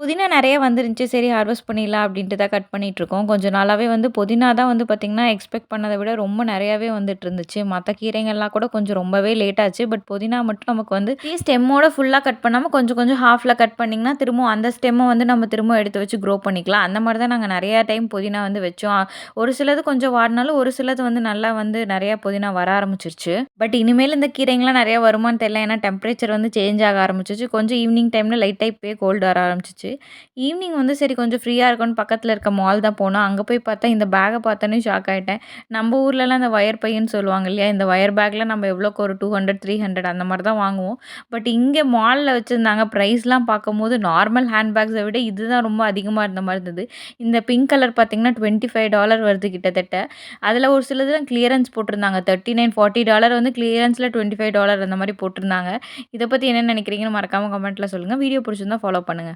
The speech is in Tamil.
புதினா நெறைய வந்துருந்துச்சு. சரி ஹார்வெஸ்ட் பண்ணிடலாம் அப்டின்ட்டு தான் கட் பண்ணிட்டுருக்கோம். கொஞ்ச நாளாவே வந்து புதினா தான் வந்து பார்த்தீங்கன்னா, எக்ஸ்பெக்ட் பண்ணத விட ரொம்ப நெறையாவே வந்துட்டுருந்துச்சு. மத்த கீரைங்கள்லாம் கூட கொஞ்சம் ரொம்பவே லேட் ஆச்சு. பட் புதினா மட்டும் நமக்கு வந்து ஸ்டெம்மோட ஃபுல்லா கட் பண்ணாம கொஞ்சம் கொஞ்சம் ஹாஃப்ல கட் பண்ணிங்கன்னா, திரும்பவும் அந்த ஸ்டெம்ம வந்து நம்ம திரும்ப எடுத்து வச்சு க்ரோ பண்ணிக்கலாம். அந்த மாரி தான் நாங்க நெறையா டைம் புதினா வந்து வச்சோம். ஒரு சிலது கொஞ்சம் வாடினாலும், ஒரு சிலது வந்து நல்லா வந்து நெறையா புதினா வர ஆரம்பிச்சுருச்சு. பட் இனிமேல் இந்த கீரைங்கலாம் நெறையா வருமான்னு தெரியல. ஏன்னா டெம்பரேச்சர் வந்து சேஞ்ச் ஆக ஆரம்பிச்சுருச்சு. கொஞ்சம் ஈவினிங் டைம்ல லைட்டா இப்பயே கோல்டு வர ஆரம்பிச்சுச்சு. ஈவினிங் வந்து சரி கொஞ்சம் ஃப்ரீயா இருக்கும்னு பக்கத்துல இருக்க மால் தான் போனோம். அங்க போய் பார்த்தா இந்த பேக்க பார்த்தோனே ஷாக் ஆயிட்டேன். நம்ம ஊர்லலாம் இந்த ஒயர் பைன்னு சொல்லுவாங்க இல்லையா? இந்த ஒயர் பேக்ல நம்ம எவ்வளோக்கு ஒரு 200, 300 அந்த மாரி தான் வாங்குவோம். பட் இங்க மால்ல வச்சிருந்தாங்க. பிரைஸ்லாம் பார்க்கும்போது நார்மல் ஹேண்ட் பேக்ஸ விட இதுதான் ரொம்ப அதிகமா இருந்த மாரி இருந்தது. இந்த பிங்க் கலர் பார்த்தீங்கன்னா, $25 வருது கிட்டத்தட்ட. அதுல ஒரு சிலதுலாம் கிளியரன்ஸ் போட்டிருந்தாங்க. 39, $40 வந்து கிளியரன்ஸ்ல $25 அந்த மாரி போட்டிருந்தாங்க. இத பத்தி என்ன நினைக்கிறீங்கன்னு மறக்காம கமெண்ட்ல சொல்லுங்க. வீடியோ பிடிச்சிருந்தா ஃபாலோ பண்ணுங்க.